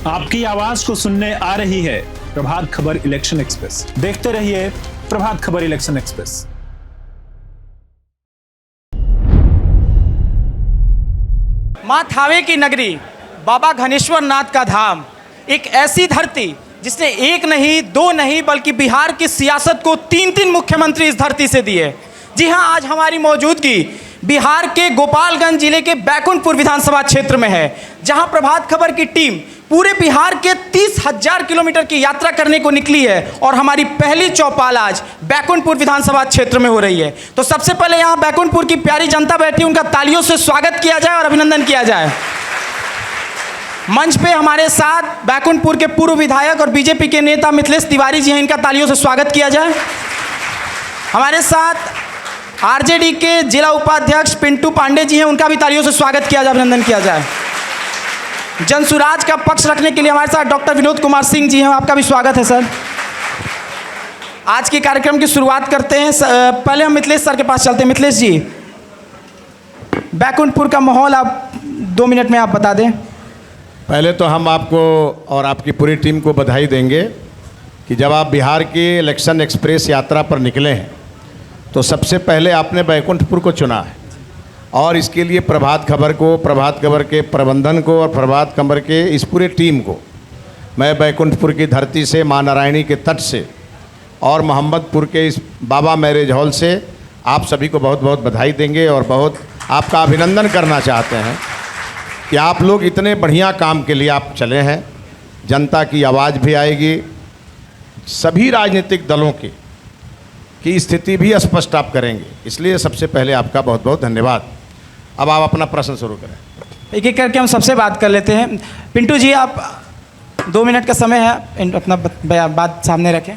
आपकी आवाज को सुनने आ रही है प्रभात खबर इलेक्शन एक्सप्रेस। देखते रहिए प्रभात खबर इलेक्शन एक्सप्रेस। मां थावे की नगरी, बाबा घनेश्वर नाथ का धाम, एक ऐसी धरती जिसने एक नहीं दो नहीं बल्कि बिहार की सियासत को तीन मुख्यमंत्री इस धरती से दिए। जी हां, आज हमारी मौजूदगी बिहार के गोपालगंज जिले के बैकुंठपुर विधानसभा क्षेत्र में है, जहां प्रभात खबर की टीम पूरे बिहार के 30,000 किलोमीटर की यात्रा करने को निकली है और हमारी पहली चौपाल आज बैकुंठपुर विधानसभा क्षेत्र में हो रही है। तो सबसे पहले यहां बैकुंठपुर की प्यारी जनता बैठी, उनका तालियों से स्वागत किया जाए और अभिनंदन किया जाए। मंच पे हमारे साथ बैकुंठपुर के पूर्व विधायक और बीजेपी के नेता मिथिलेश तिवारी जी हैं, इनका तालियों से स्वागत किया जाए। हमारे साथ आरजेडी के जिला उपाध्यक्ष पिंटू पांडे जी हैं, उनका भी तालियों से स्वागत किया जाए, अभिनंदन किया जाए। जनसुराज का पक्ष रखने के लिए हमारे साथ डॉक्टर विनोद कुमार सिंह जी हैं, आपका भी स्वागत है सर। आज के कार्यक्रम की शुरुआत करते हैं। पहले हम मिथिलेश सर के पास चलते हैं। मिथिलेश जी, बैकुंठपुर का माहौल आप 2 मिनट में आप बता दें। पहले तो हम आपको और आपकी पूरी टीम को बधाई देंगे कि जब आप बिहार की इलेक्शन एक्सप्रेस यात्रा पर निकले हैं तो सबसे पहले आपने बैकुंठपुर को चुना है, और इसके लिए प्रभात खबर को, प्रभात खबर के प्रबंधन को और प्रभात खबर के इस पूरे टीम को मैं बैकुंठपुर की धरती से, माँ नारायणी के तट से और मोहम्मदपुर के इस बाबा मैरिज हॉल से आप सभी को बहुत बहुत बधाई देंगे और बहुत आपका अभिनंदन करना चाहते हैं कि आप लोग इतने बढ़िया काम के लिए आप चले हैं। जनता की आवाज़ भी आएगी, सभी राजनीतिक दलों की स्थिति भी स्पष्ट आप करेंगे, इसलिए सबसे पहले आपका बहुत बहुत धन्यवाद। अब आप अपना प्रश्न शुरू करें। एक एक करके हम सबसे बात कर लेते हैं। पिंटू जी, आप 2 मिनट का समय है, अपना बात सामने रखें।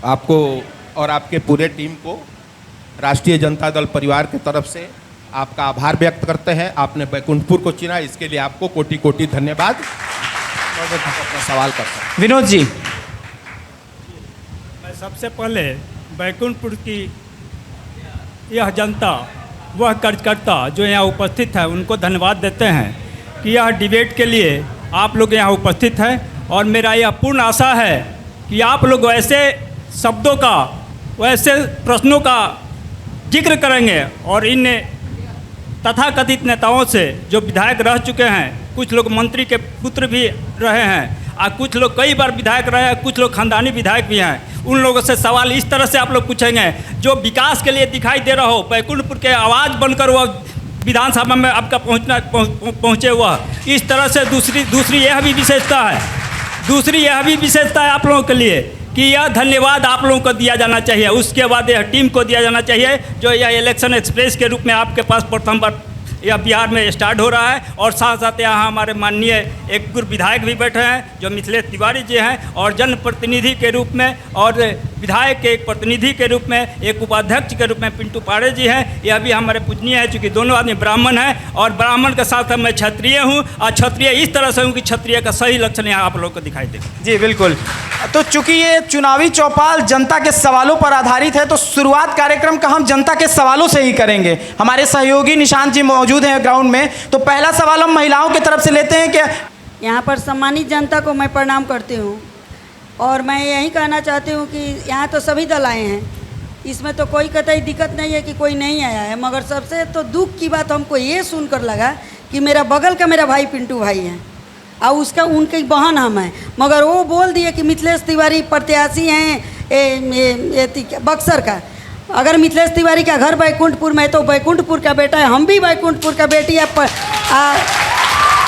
आपको और आपके पूरे टीम को राष्ट्रीय जनता दल परिवार की तरफ से आपका आभार व्यक्त करते हैं। आपने बैकुंठपुर को चुना, इसके लिए आपको कोटि कोटि धन्यवाद। अपना सवाल करते हैं। विनोद जी, मैं सबसे पहले बैकुंठपुर की यह जनता, वह कार्यकर्ता जो यहाँ उपस्थित है, उनको धन्यवाद देते हैं कि यह डिबेट के लिए आप लोग यहाँ उपस्थित हैं, और मेरा यह पूर्ण आशा है कि आप लोग वैसे शब्दों का, वैसे प्रश्नों का जिक्र करेंगे और इन तथाकथित नेताओं से जो विधायक रह चुके हैं, कुछ लोग मंत्री के पुत्र भी रहे हैं और कुछ लोग कई बार विधायक रहे हैं, कुछ लोग खानदानी विधायक भी हैं, उन लोगों से सवाल इस तरह से आप लोग पूछेंगे जो विकास के लिए दिखाई दे रहा हो, बैकुंठपुर के आवाज़ बनकर वह विधानसभा में आपका पहुँचे हुआ, इस तरह से दूसरी यह भी विशेषता है आप लोगों के लिए कि यह धन्यवाद आप लोगों को दिया जाना चाहिए। उसके बाद यह टीम को दिया जाना चाहिए जो यह इलेक्शन एक्सप्रेस के रूप में आपके पास प्रथम बार यह बिहार में स्टार्ट हो रहा है। और साथ साथ यहाँ हमारे माननीय एक पूर्व विधायक भी बैठे हैं जो मिथिलेश तिवारी जी हैं, और जनप्रतिनिधि के रूप में और विधायक के एक प्रतिनिधि के रूप में एक उपाध्यक्ष के रूप में पिंटू पाड़े जी हैं। यह भी हमारे पूजनीय है, चूँकि दोनों आदमी ब्राह्मण हैं और ब्राह्मण के साथ मैं क्षत्रिय हूँ, और क्षत्रिय इस तरह से हूँ कि क्षत्रिय का सही लक्षण यहाँ आप लोग को दिखाई दे। जी बिल्कुल। तो चूंकि ये चुनावी चौपाल जनता के सवालों पर आधारित है, तो शुरुआत कार्यक्रम का हम जनता के सवालों से ही करेंगे। हमारे सहयोगी निशांत जी मौजूद हैं ग्राउंड में, तो पहला सवाल हम महिलाओं की तरफ से लेते हैं। कि यहाँ पर सम्मानित जनता को मैं प्रणाम करती हूँ, और मैं यही कहना चाहती हूँ कि यहाँ तो सभी दल आए हैं, इसमें तो कोई कतई दिक्कत नहीं है कि कोई नहीं आया है, मगर सबसे तो दुख की बात हमको ये सुनकर लगा कि मेरा बगल का मेरा भाई पिंटू भाई है और उसका उनकी बहन हम हैं, मगर वो बोल दिए कि मिथिलेश तिवारी प्रत्याशी हैं बक्सर का। अगर मिथिलेश तिवारी का घर बैकुंठपुर में है तो बैकुंठपुर का बेटा है, हम भी बैकुंठपुर का बेटी है,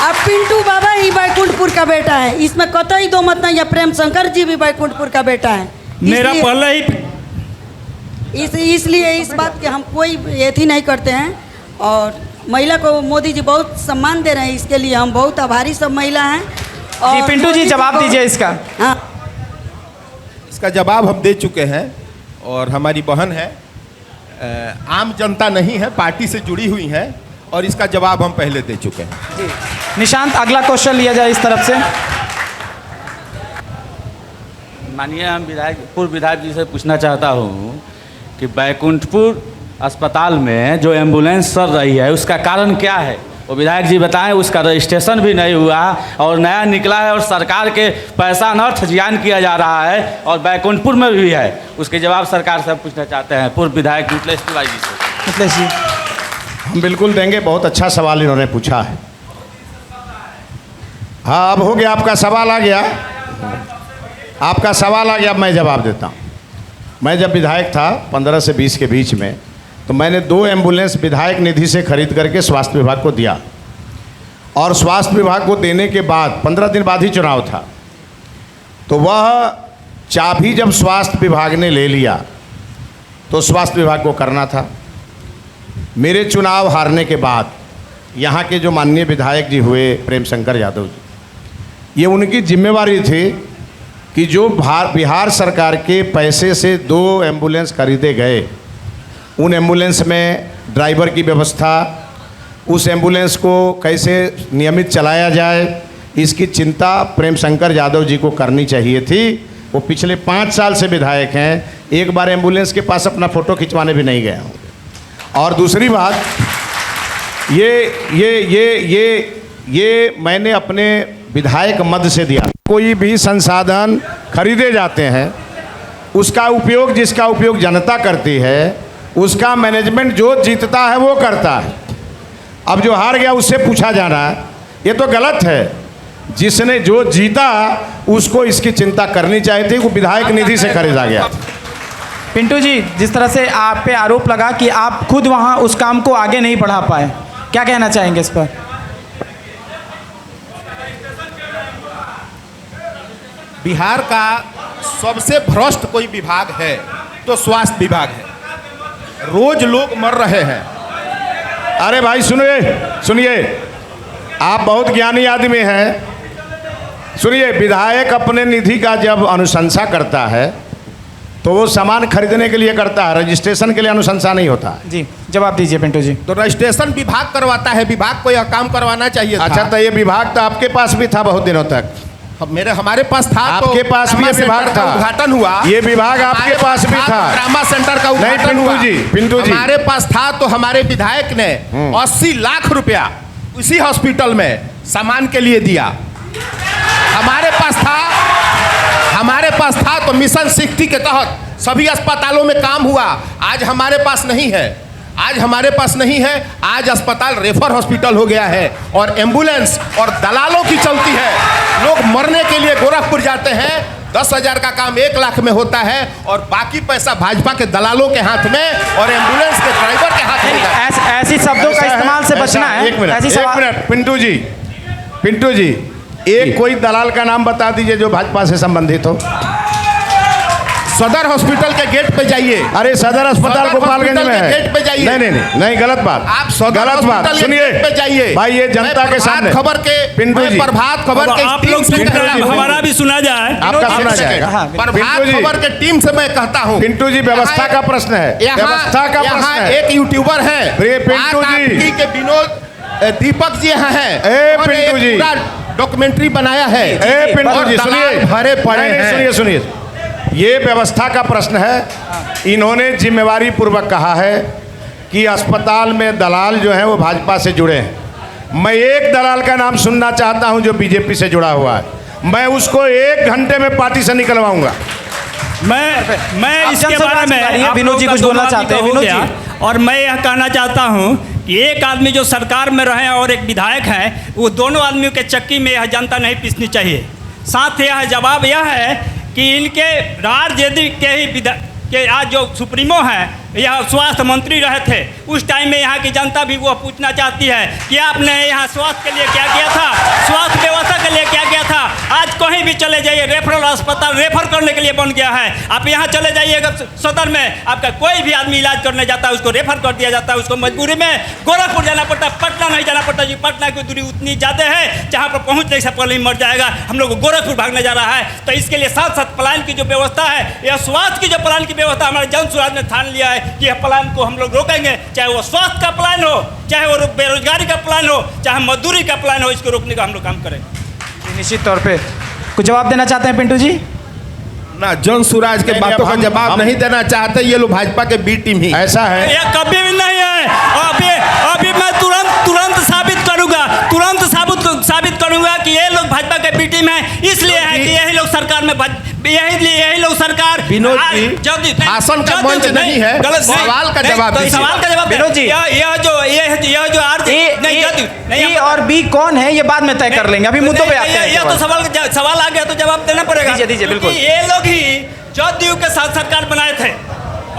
अब पिंटू बाबा ही बैकुंठपुर का बेटा है, इसमें कतई दो मत नहीं है। प्रेम शंकर जी भी बैकुंठपुर का बेटा है। मेरा पहले ही इसलिए इस बात के हम कोई एथी नहीं करते हैं, और महिला को मोदी जी बहुत सम्मान दे रहे हैं, इसके लिए हम बहुत आभारी सब महिला हैं। और जी पिंटू जी जवाब दीजिए इसका। हाँ, इसका जवाब हम दे चुके हैं, और हमारी बहन है, आम जनता नहीं है, पार्टी से जुड़ी हुई है, और इसका जवाब हम पहले दे चुके हैं। जी निशांत, अगला क्वेश्चन लिया जाए इस तरफ से। माननीय हम पूर्व विधायक जी से पूछना चाहता हूँ कि बैकुंठपुर अस्पताल में जो एम्बुलेंस चल रही है उसका कारण क्या है, वो विधायक जी बताएं, उसका रजिस्ट्रेशन भी नहीं हुआ और नया निकला है और सरकार के पैसा अनर्थ जियान किया जा रहा है और बैकुंठपुर में भी है। उसके जवाब सरकार से पूछना चाहते हैं पूर्व विधायक मिथिलेश तिवारी जी से। मिथिलेश जी, हम बिल्कुल देंगे, बहुत अच्छा सवाल इन्होंने पूछा है। हाँ, अब हो गया, आपका सवाल आ गया, आपका सवाल आ गया, अब मैं जवाब देता हूँ। मैं जब विधायक था 15 से 20 के बीच में, तो मैंने 2 एम्बुलेंस विधायक निधि से खरीद करके स्वास्थ्य विभाग को दिया और स्वास्थ्य विभाग को देने के बाद 15 दिन बाद ही चुनाव था, तो वह चाबी जब स्वास्थ्य विभाग ने ले लिया तो स्वास्थ्य विभाग को करना था। मेरे चुनाव हारने के बाद यहाँ के जो माननीय विधायक जी हुए प्रेम शंकर यादव जी, ये उनकी जिम्मेवारी थी कि जो बिहार सरकार के पैसे से 2 एम्बुलेंस खरीदे गए, उन एम्बुलेंस में ड्राइवर की व्यवस्था, उस एम्बुलेंस को कैसे नियमित चलाया जाए, इसकी चिंता प्रेम शंकर यादव जी को करनी चाहिए थी। वो पिछले 5 साल से विधायक हैं, एक बार एम्बुलेंस के पास अपना फ़ोटो खिंचवाने भी नहीं गए होंगे। और दूसरी बात, ये मैंने अपने विधायक मद से दिया। कोई भी संसाधन खरीदे जाते हैं, उसका उपयोग, जिसका उपयोग जनता करती है, उसका मैनेजमेंट जो जीतता है वो करता है। अब जो हार गया उससे पूछा जाना, ये तो गलत है। जिसने जो जीता उसको इसकी चिंता करनी चाहिए थी, वो विधायक निधि से खरीदा गया। पिंटू जी, जिस तरह से आप पे आरोप लगा कि आप खुद वहाँ उस काम को आगे नहीं बढ़ा पाए, क्या कहना चाहेंगे इस पर? बिहार का सबसे भ्रष्ट कोई विभाग है तो स्वास्थ्य विभाग है। रोज लोग मर रहे हैं। अरे भाई सुनिए, आप बहुत ज्ञानी आदमी हैं। सुनिए, विधायक अपने निधि का जब अनुशंसा करता है तो वो सामान खरीदने के लिए करता है, रजिस्ट्रेशन के लिए अनुशंसा नहीं होता है। जी, जवाब दीजिए पिंटू जी। तो रजिस्ट्रेशन विभाग करवाता है, विभाग को यह काम करवाना चाहिए था। अच्छा, तो ये विभाग तो आपके पास भी था बहुत दिनों तक। हमारे पास था, आपके पास भी ये विभाग था, उद्घाटन हुआ। ये विभाग आपके पास भी था, ड्रामा सेंटर का उद्घाटन हुआ। पिंटू जी, हमारे पास था तो हमारे विधायक ने 80 लाख रुपया उसी हॉस्पिटल में सामान के लिए दिया। हमारे पास था तो मिशन 60 के तहत सभी अस्पतालों में काम हुआ। आज हमारे पास नहीं है। आज अस्पताल रेफर हॉस्पिटल हो गया है और एम्बुलेंस और दलालों की चलती है। लोग मरने के लिए गोरखपुर जाते हैं, 10,000 का काम 1 लाख में होता है और बाकी पैसा भाजपा के दलालों के हाथ में और एम्बुलेंस के ड्राइवर के हाथ में। ऐसी शब्दों का इस्तेमाल से बचना है। एक मिनट पिंटू जी, एक कोई दलाल का नाम बता दीजिए जो भाजपा से संबंधित हो। सदर हॉस्पिटल के गेट पे जाइए। अरे सदर अस्पताल गोपालगंज में है, गेट पे जाइए। नहीं, गलत बात। आप सदर हॉस्पिटल के गेट पे जाइए भाई, ये जनता के सामने खबर के पिंटू जी, प्रभात खबर के आप लोग सुन रहे हैं, हमारा भी सुना जाए, आपका सुना जाएगा। प्रभात खबर के टीम से मैं कहता हूँ, पिंटू जी, व्यवस्था का प्रश्न है, व्यवस्था का प्रश्न है। एक यूट्यूबर है पिंटू जी के विनोद दीपक जी यहाँ है, पिंटू जी डॉक्यूमेंट्री बनाया है। पिंटू जी सुनिए, भरे पड़े हैं। सुनिए, ये व्यवस्था का प्रश्न है। इन्होंने जिम्मेवारी पूर्वक कहा है कि अस्पताल में दलाल जो हैं वो भाजपा से जुड़े हैं। मैं एक दलाल का नाम सुनना चाहता हूं जो बीजेपी से जुड़ा हुआ है, मैं उसको 1 घंटे में पार्टी से निकलवाऊंगा। मैं इसके बारे में विनोद जी कुछ बोलना चाहते हैं। विनोद जी, और मैं यह कहना चाहता हूं कि एक आदमी जो सरकार में रहे और एक विधायक हैं, वो दोनों आदमियों के चक्की में यह जनता नहीं पीसनी चाहिए। साथ ही यह जवाब यह है कि इनके राजनीति के आज जो सुप्रीमो हैं, यह स्वास्थ्य मंत्री रहे थे, उस टाइम में यहाँ की जनता भी वो पूछना चाहती है कि आपने यहाँ स्वास्थ्य के लिए क्या किया था, स्वास्थ्य व्यवस्था के लिए क्या किया था। आज कहीं भी चले जाइए, रेफरल अस्पताल रेफर करने के लिए बन गया है। आप यहाँ चले जाइएगा सदर में, आपका कोई भी आदमी इलाज करने जाता है उसको रेफर कर दिया जाता है, उसको मजबूरी में गोरखपुर जाना पड़ता है, पटना नहीं जाना पड़ता जी। पटना की दूरी उतनी ज़्यादा है जहाँ पर पहुँचने से पहले ही मर जाएगा। हम लोग गोरखपुर भागने जा रहा है, तो इसके लिए साथ साथ प्लान की जो व्यवस्था है, यह स्वास्थ्य की जो प्लान की व्यवस्था हमारे जन सुराज ने ठान लिया है कि यह प्लान को हम लोग रोकेंगे, चाहे वो स्वास्थ्य का प्लान हो, चाहे वो बेरोजगारी का प्लान हो, चाहे मजदूरी का प्लान हो, इसको रोकने का हम लोग काम करेंगे। निश्चित तौर पे कुछ जवाब देना चाहते हैं पिंटू जी? ना, जन सुराज के बातों का जवाब नहीं देना चाहते। ये लोग भाजपा के बी टीम ही ऐसा है, यह कभी भी नहीं है। अभी मैं तुरंत साबित करूँ तुरंत साबित करूंगा कि ये लोग भाजपा के बी टीम है, इसलिए है कि यही लोग सरकार में यही लोग सरकार विनोद जी भाषण का मंच नहीं है, सवाल का जवाब दीजिए। सवाल का जवाब विनोद जी, यह जो ए और बी कौन है ये बाद में तय कर लेंगे, अभी मुद्दों पे आते हैं। ये तो सवाल आ गया तो जवाब देना पड़ेगा। दीजिए बिल्कुल। ये लोग ही जदयू के साथ सरकार बनाए थे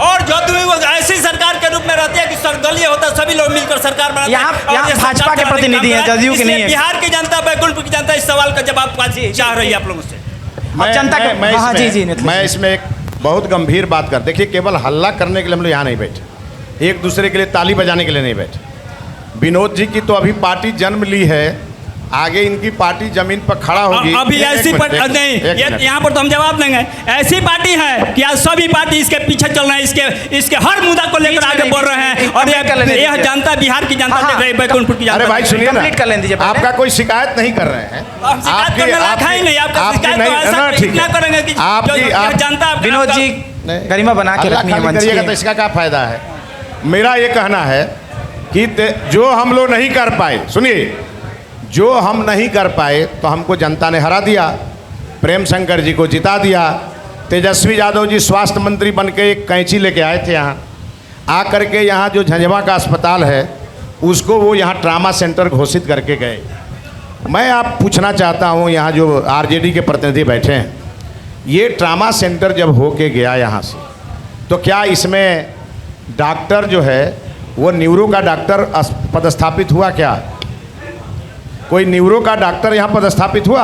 और जदयू ऐसी सरकार के रूप में रहती है कि सर्वदलीय होता है, सभी लोग मिलकर सरकार बनाते हैं। यहाँ भाजपा के प्रतिनिधि हैं, जदयू के नहीं है। बिहार की जनता, बैकुंठपुर की जनता इस सवाल का जवाब चाह रही है आप लोगों से। मैं इसमें एक बहुत गंभीर बात कर, देखिए केवल हल्ला करने के लिए हम लोग यहाँ नहीं बैठे, एक दूसरे के लिए ताली बजाने के लिए नहीं बैठे। विनोद जी की तो अभी पार्टी जन्म ली है, आगे इनकी पार्टी जमीन पर खड़ा होगी। अभी ऐसी नहीं, यहाँ पर तो हम जवाब देंगे। ऐसी पार्टी है कि आज सभी पार्टी इसके पीछे चल रहे हैं, इसके हर मुद्दा को लेकर आगे बढ़ रहे हैं और यह जनता, बिहार की जनता देख रही है, बैकुंठपुर की जनता। अरे भाई सुनिए ना, आपका कोई शिकायत नहीं कर रहे हैं, जनता। विनोद जी गरिमा बना के रखिएगा तो इसका क्या फायदा है। मेरा ये कहना है कि जो हम लोग नहीं कर पाए, सुनिए, जो हम नहीं कर पाए तो हमको जनता ने हरा दिया, प्रेम शंकर जी को जिता दिया। तेजस्वी यादव जी स्वास्थ्य मंत्री बन के एक कैंची लेके आए थे यहाँ, आ करके यहाँ जो झंझवा का अस्पताल है उसको वो यहाँ ट्रामा सेंटर घोषित करके गए। मैं आप पूछना चाहता हूँ, यहाँ जो आरजेडी के प्रतिनिधि बैठे हैं, ये ट्रामा सेंटर जब हो के गया यहाँ से, तो क्या इसमें डॉक्टर जो है वो न्यूरो का डॉक्टर पदस्थापित हुआ? क्या कोई न्यूरो का डॉक्टर यहाँ पदस्थापित हुआ?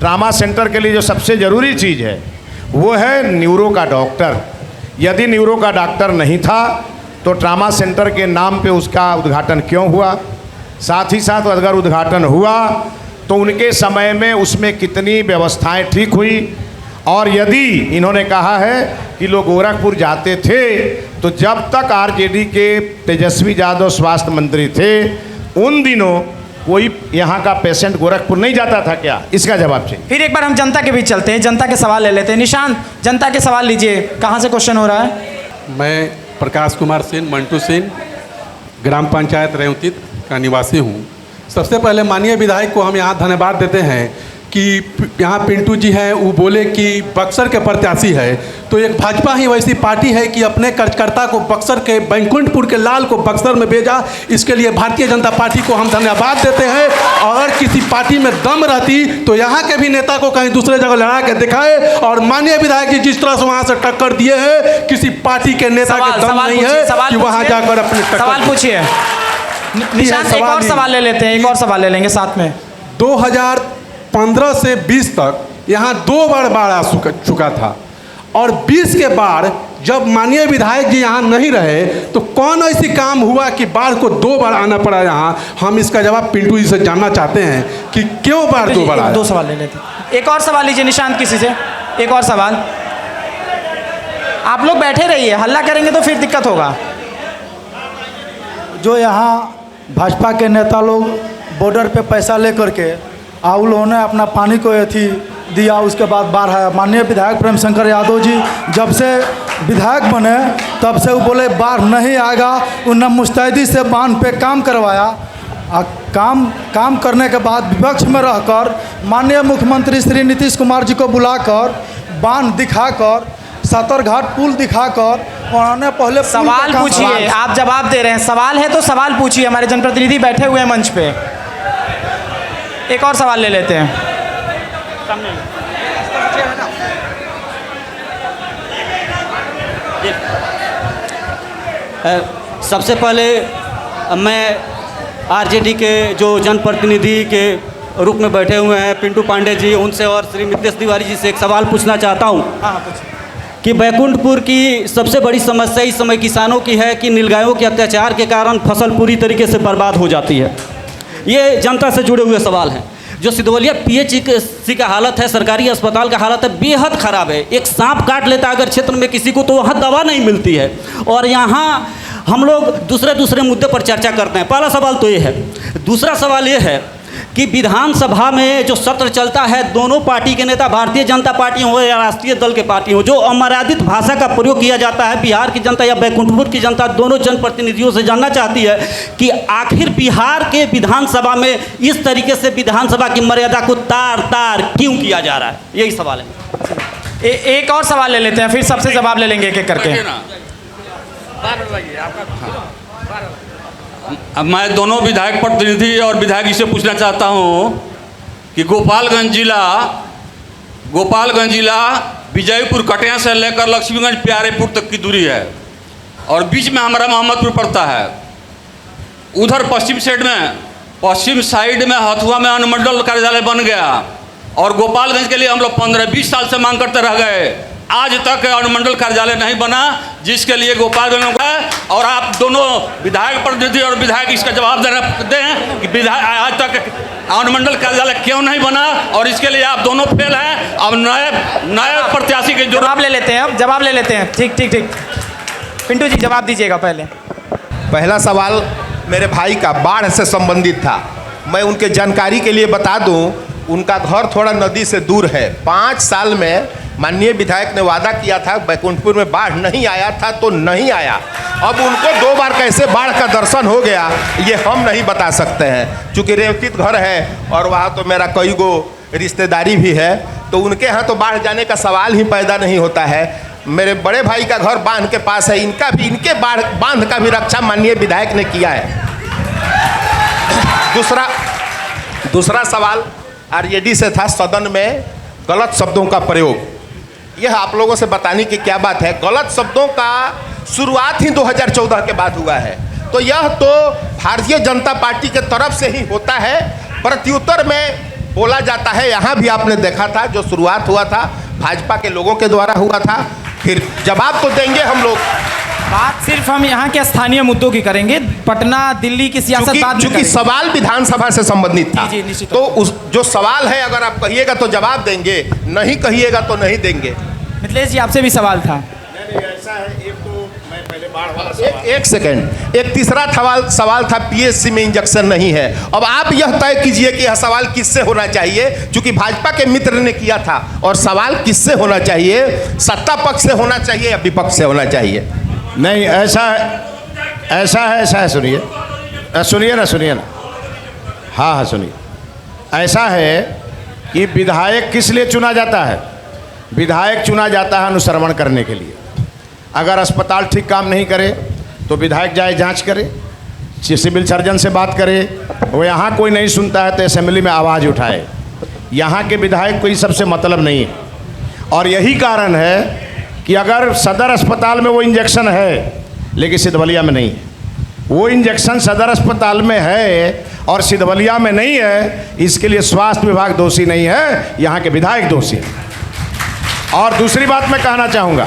ट्रामा सेंटर के लिए जो सबसे ज़रूरी चीज़ है वो है न्यूरो का डॉक्टर। यदि न्यूरो का डॉक्टर नहीं था तो ट्रामा सेंटर के नाम पे उसका उद्घाटन क्यों हुआ? साथ ही साथ अगर उद्घाटन हुआ तो उनके समय में उसमें कितनी व्यवस्थाएं ठीक हुई? और यदि इन्होंने कहा है कि लोग गोरखपुर जाते थे, तो जब तक आरजेडी के तेजस्वी यादव स्वास्थ्य मंत्री थे उन दिनों कोई यहाँ का पेशेंट गोरखपुर नहीं जाता था क्या? इसका जवाब चाहिए। फिर एक बार हम जनता के बीच चलते हैं, जनता के सवाल ले लेते हैं। निशांत, जनता के सवाल लीजिए, कहाँ से क्वेश्चन हो रहा है? मैं प्रकाश कुमार सेन, मंटू सेन, ग्राम पंचायत रेवतीत का निवासी हूँ। सबसे पहले माननीय विधायक को हम यहाँ धन्यवाद देते हैं कि यहाँ पिंटू जी हैं, वो बोले कि बक्सर के प्रत्याशी है, तो एक भाजपा ही वैसी पार्टी है कि अपने कार्यकर्ता को बक्सर के बैकुंठपुर के लाल को बक्सर में भेजा। इसके लिए भारतीय जनता पार्टी को हम धन्यवाद देते हैं। और अगर किसी पार्टी में दम रहती तो यहाँ के भी नेता को कहीं दूसरे जगह लड़ा के दिखाए। और माननीय विधायक जी जिस तरह से वहाँ से टक्कर दिए हैं, किसी पार्टी के नेता के दम नहीं है कि वहाँ जाकर अपने सवाल पूछिए। निशांत, एक और सवाल ले लेते हैं, एक और सवाल ले लेंगे साथ में। 2015 से 20 तक यहाँ 2 बार बाढ़ आ चुका था और 20 के बाद जब माननीय विधायक जी यहाँ नहीं रहे तो कौन ऐसी काम हुआ कि बाढ़ को 2 बार आना पड़ा यहाँ? हम इसका जवाब पिंटू जी से जानना चाहते हैं कि क्यों बाढ़ 2 बार आया? 2 सवाल ले लेते हैं। एक और सवाल लीजिए निशांत, किसी से एक और सवाल। आप लोग बैठे रहिए, हल्ला करेंगे तो फिर दिक्कत होगा। जो यहाँ भाजपा के नेता लोग बॉर्डर पे पैसा ले करके उन लोगों ने अपना पानी को अथी दिया, उसके बाद बाढ़ आया। माननीय विधायक प्रेम शंकर यादव जी जब से विधायक बने तब से वो बोले बाढ़ नहीं आएगा। उन्होंने मुस्तैदी से बांध पे काम करवाया। काम करने के बाद विपक्ष में रहकर माननीय मुख्यमंत्री श्री नीतीश कुमार जी को बुलाकर बांध दिखाकर, सतरघाट पुल दिखाकर उन्होंने पहले सवाल पूछिए। आप जवाब दे रहे हैं, सवाल है तो सवाल पूछिए। हमारे जनप्रतिनिधि बैठे हुए हैं मंच पे। एक और सवाल ले लेते हैं। सबसे पहले मैं आरजेडी के जो जनप्रतिनिधि के रूप में बैठे हुए हैं पिंटू पांडे जी, उनसे और श्री मितेश तिवारी जी से एक सवाल पूछना चाहता हूं कि बैकुंठपुर की सबसे बड़ी समस्या इस समय किसानों की है कि नीलगायों के अत्याचार के कारण फसल पूरी तरीके से बर्बाद हो जाती है। ये जनता से जुड़े हुए सवाल हैं। जो सिद्धवलिया पीएचसी का हालत है, सरकारी अस्पताल का हालत है, बेहद ख़राब है। एक सांप काट लेता है अगर क्षेत्र में किसी को तो वहाँ दवा नहीं मिलती है। और यहाँ हम लोग दूसरे मुद्दे पर चर्चा करते हैं। पहला सवाल तो ये है। दूसरा सवाल ये है कि विधानसभा में जो सत्र चलता है, दोनों पार्टी के नेता, भारतीय जनता पार्टी हो या राष्ट्रीय दल के पार्टी हो, जो अमर्यादित भाषा का प्रयोग किया जाता है, बिहार की जनता या बैकुंठपुर की जनता दोनों जनप्रतिनिधियों से जानना चाहती है कि आखिर बिहार के विधानसभा में इस तरीके से विधानसभा की मर्यादा को तार तार क्यों किया जा रहा है, यही सवाल है। एक और सवाल ले लेते हैं, फिर सबसे जवाब ले लेंगे एक एक करके। अब मैं दोनों विधायक प्रतिनिधि और विधायक जी से पूछना चाहता हूं कि गोपालगंज जिला विजयपुर कटिया से लेकर लक्ष्मीगंज प्यारेपुर तक की दूरी है और बीच में हमारा मोहम्मदपुर पड़ता है। उधर पश्चिम साइड में हथुआ में अनुमंडल कार्यालय बन गया और गोपालगंज के लिए हम लोग 15-20 साल से मांग करते रह गए, आज तक अनुमंडल कार्यालय नहीं बना, जिसके लिए गोपालगंज है। और आप दोनों विधायक प्रतिनिधि और विधायक इसका जवाब दें कि विधायक आज तक अनुमंडल कार्यालय क्यों नहीं बना और इसके लिए आप दोनों फेल हैं। अब नए प्रत्याशी के जवाब ले लेते हैं, अब जवाब ले लेते हैं। ठीक पिंटू जी जवाब दीजिएगा। पहला सवाल मेरे भाई का बाढ़ से संबंधित था। मैं उनके जानकारी के लिए बता दूं, उनका घर थोड़ा नदी से दूर है। 5 साल में माननीय विधायक ने वादा किया था बैकुंठपुर में बाढ़ नहीं आया था तो नहीं आया। अब उनको 2 बार कैसे बाढ़ का दर्शन हो गया ये हम नहीं बता सकते हैं, चूँकि रेवतीत घर है और वहाँ तो मेरा कई गो रिश्तेदारी भी है, तो उनके यहाँ तो बाढ़ जाने का सवाल ही पैदा नहीं होता है। मेरे बड़े भाई का घर बांध के पास है, इनके बांध का भी रक्षा माननीय विधायक ने किया है। दूसरा सवाल आरजेडी से था, सदन में गलत शब्दों का प्रयोग। यह आप लोगों से बताने की क्या बात है, गलत शब्दों का शुरुआत ही 2014 के बाद हुआ है, तो यह तो भारतीय जनता पार्टी के तरफ से ही होता है, प्रत्युत्तर में बोला जाता है। यहाँ भी आपने देखा था जो शुरुआत हुआ था भाजपा के लोगों के द्वारा हुआ था, फिर जवाब तो देंगे हम लोग। बात सिर्फ हम यहाँ के स्थानीय मुद्दों की करेंगे, पटना दिल्ली की सियासत बाद में करेंगे। चूंकि सवाल विधानसभा से संबंधित था, तो उस जो सवाल है अगर आप कहिएगा तो जवाब देंगे, नहीं कहिएगा तो नहीं देंगे। मिथिलेश जी आपसे भी सवाल था। ऐसा है, एक तो मैं पहले बाढ़ वाला एक सेकंड, एक तीसरा सवाल था पीएससी में इंजेक्शन नहीं है। अब आप यह तय कीजिए कि यह सवाल किससे होना चाहिए, क्योंकि भाजपा के मित्र ने किया था, और सवाल किससे होना चाहिए, सत्ता पक्ष से होना चाहिए या विपक्ष से होना चाहिए? नहीं, ऐसा है, सुनिए ना। हाँ सुनिए। ऐसा है कि विधायक किस लिए चुना जाता है? विधायक चुना जाता है अनुश्रवण करने के लिए। अगर अस्पताल ठीक काम नहीं करे तो विधायक जाए जांच करे, सिविल सर्जन से बात करे, वो यहाँ कोई नहीं सुनता है तो असेंबली में आवाज़ उठाए। यहाँ के विधायक को इस सबसे मतलब नहीं है, और यही कारण है कि अगर सदर अस्पताल में वो इंजेक्शन है लेकिन सिद्धवलिया में नहीं है, वो इंजेक्शन सदर अस्पताल में है और सिद्धवलिया में नहीं है, इसके लिए स्वास्थ्य विभाग दोषी नहीं है, यहाँ के विधायक दोषी है। और दूसरी बात मैं कहना चाहूँगा,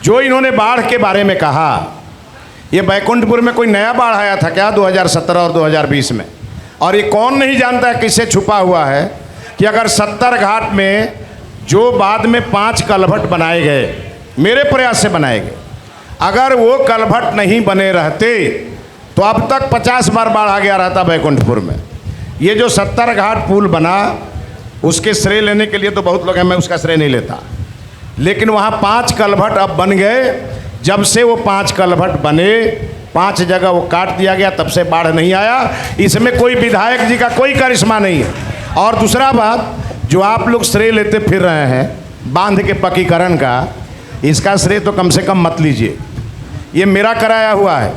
जो इन्होंने बाढ़ के बारे में कहा, ये बैकुंठपुर में कोई नया बाढ़ आया था क्या 2017 और 2020 में? और ये कौन नहीं जानता किससे छुपा हुआ है कि अगर 70 घाट में जो बाद में 5 कलभट बनाए गए, मेरे प्रयास से बनाए गए, अगर वो कलभट नहीं बने रहते तो अब तक 50 बार बाढ़ आ गया रहता बैकुंठपुर में। ये जो 70 घाट पुल बना, उसके श्रेय लेने के लिए तो बहुत लोग हैं, मैं उसका श्रेय नहीं लेता, लेकिन वहाँ 5 कलभट अब बन गए। जब से वो 5 कलभट बने, 5 जगह वो काट दिया गया, तब से बाढ़ नहीं आया। इसमें कोई विधायक जी का कोई करिश्मा नहीं है। और दूसरा बात, जो आप लोग श्रेय लेते फिर रहे हैं बांध के पक्कीकरण का, इसका श्रेय तो कम से कम मत लीजिए। ये मेरा कराया हुआ है,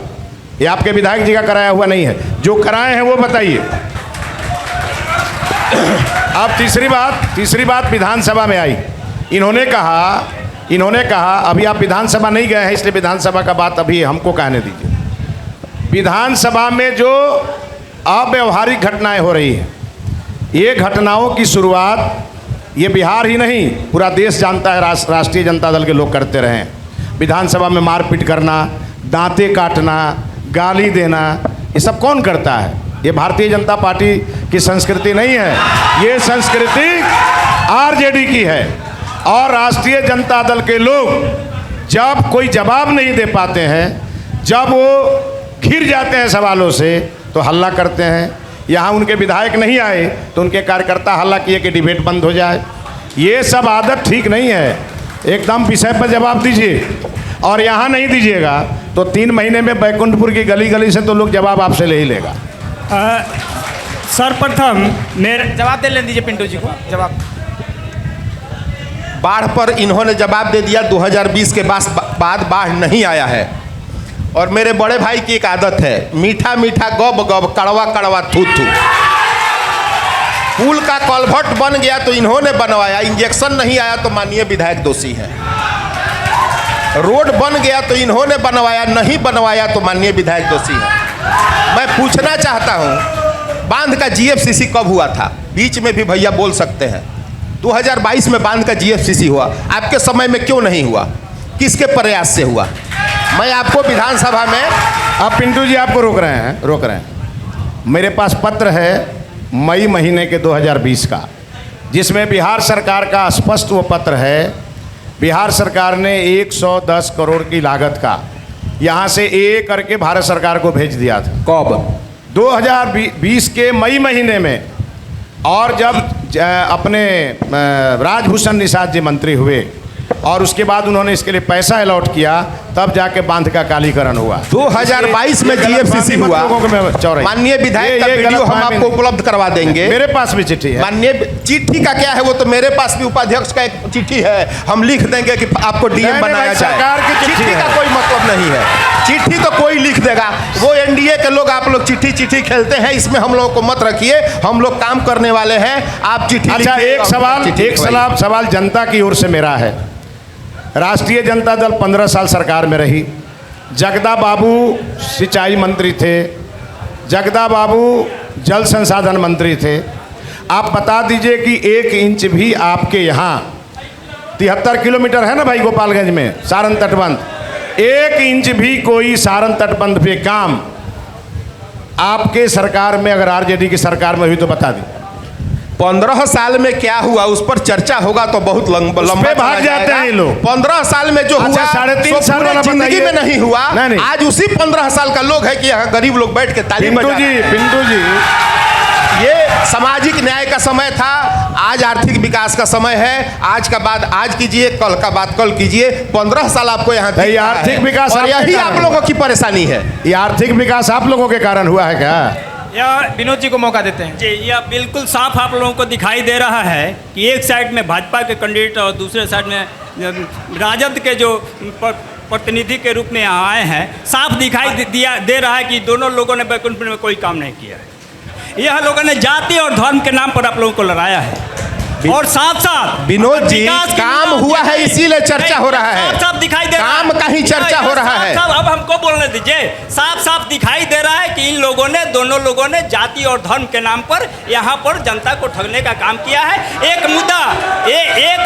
ये आपके विधायक जी का कराया हुआ नहीं है। जो कराए हैं वो बताइए। अब तीसरी बात विधानसभा में आई। इन्होंने कहा अभी आप विधानसभा नहीं गए हैं, इसलिए विधानसभा का बात अभी हमको कहने दीजिए। विधानसभा में जो अव्यवहारिक घटनाएं हो रही हैं, ये घटनाओं की शुरुआत ये बिहार ही नहीं पूरा देश जानता है, राष्ट्रीय जनता दल के लोग करते रहे हैं। विधानसभा में मारपीट करना, दांते काटना, गाली देना, ये सब कौन करता है? ये भारतीय जनता पार्टी की संस्कृति नहीं है, ये संस्कृति आरजेडी की है। और राष्ट्रीय जनता दल के लोग जब कोई जवाब नहीं दे पाते हैं, जब वो घिर जाते हैं सवालों से, तो हल्ला करते हैं यहाँ उनके विधायक नहीं आए तो उनके कार्यकर्ता हल्ला किए कि डिबेट बंद हो जाए। ये सब आदत ठीक नहीं है। एकदम विषय पर जवाब दीजिए, और यहाँ नहीं दीजिएगा तो 3 महीने में बैकुंठपुर की गली गली से तो लोग जवाब आपसे ले ही लेगा। सर्वप्रथम मेरे जवाब दे लेने दीजिए पिंटू जी को जवाब। बाढ़ पर इन्होंने जवाब दे दिया। 2020 के बाद बाढ़ नहीं आया है। और मेरे बड़े भाई की एक आदत है, मीठा मीठा गब गब, कड़वा कड़वा थू थू। पुल का कलभट बन गया तो इन्होंने बनवाया, इंजेक्शन नहीं आया तो माननीय विधायक दोषी है। रोड बन गया तो इन्होंने बनवाया, नहीं बनवाया तो माननीय विधायक दोषी है। मैं पूछना चाहता हूं, बांध का जीएफसीसी कब हुआ था? बीच में भी भैया बोल सकते हैं। 2022 में बांध का जीएफसीसी हुआ, आपके समय में क्यों नहीं हुआ? किसके प्रयास से हुआ? मैं आपको विधानसभा में, अब पिंटू जी आपको रोक रहे हैं। मेरे पास पत्र है मई महीने के 2020 का, जिसमें बिहार सरकार का स्पष्ट वो पत्र है। बिहार सरकार ने 110 करोड़ की लागत का यहाँ से एक करके भारत सरकार को भेज दिया था। कब? 2020 के मई महीने में। और जब अपने राजभूषण निषाद जी मंत्री हुए और उसके बाद उन्होंने इसके लिए पैसा अलॉट किया, तब जाके बांध का कालीकरण हुआ। 2022 में जीएफसीसी हुआ। माननीय विधायक का वीडियो हम आपको उपलब्ध करवा देंगे। मेरे पास भी चिट्ठी है। माननीय चिट्ठी का क्या है, वो तो मेरे पास भी उपाध्यक्ष का एक चिट्ठी है, हम लिख देंगे कि आपको डीएम बनाया जाए। सरकार की चिट्ठी का कोई मतलब नहीं है। चिट्ठी तो कोई लिख देगा। वो एनडीए के लोग, आप लोग चिट्ठी खेलते हैं, इसमें हम लोगों को मत रखिए। हम लोग काम करने वाले हैं, आप चिट्ठी। अच्छा, एक सवाल जनता की ओर से मेरा है। राष्ट्रीय जनता दल 15 साल सरकार में रही। जगदा बाबू सिंचाई मंत्री थे, जगदा बाबू जल संसाधन मंत्री थे। आप बता दीजिए कि 1 इंच भी आपके यहाँ 73 किलोमीटर है ना भाई गोपालगंज में सारण तटबंध, 1 इंच भी कोई सारण तटबंध पे काम आपके सरकार में, अगर आरजेडी की सरकार में हुई तो बता दी। 15 साल में क्या हुआ उस पर चर्चा होगा तो बहुत लंबा भाग जाते हैं लोग। 15 साल में जो हुआ 3.5 साल वाला जिंदगी में नहीं हुआ। नहीं। आज उसी 15 साल का लोग है कि यहाँ गरीब लोग बैठ के ताली बजा रहे हैं। पिंटू जी, ये सामाजिक न्याय का समय था, आज आर्थिक विकास का समय है। आज का बात आज कीजिए, कल का बात कल कीजिए। 15 साल आपको यहाँ आर्थिक विकास, और यही आप लोगों की परेशानी है। ये आर्थिक विकास आप लोगों के कारण हुआ है क्या? या विनोद जी को मौका देते हैं। जी, यह बिल्कुल साफ आप लोगों को दिखाई दे रहा है कि एक साइड में भाजपा के कैंडिडेट और दूसरे साइड में राजद के जो प्रतिनिधि के रूप में यहाँ आए हैं। साफ दिखाई दे रहा है कि दोनों लोगों ने बैकुंठपुर में कोई काम नहीं किया है। यह लोगों ने जाति और धर्म के नाम पर आप लोगों को लड़ाया है। और साथ साथ विनोद जी, काम हुआ है इसीलिए चर्चा हो रहा है। साफ दिखाई दे रहा है, काम का ही चर्चा हो रहा है। अब हमको बोलने दीजिए। साफ दिखाई दे रहा है कि इन लोगों ने, दोनों लोगों ने जाति और धर्म के नाम पर यहाँ पर जनता को ठगने का काम किया है। एक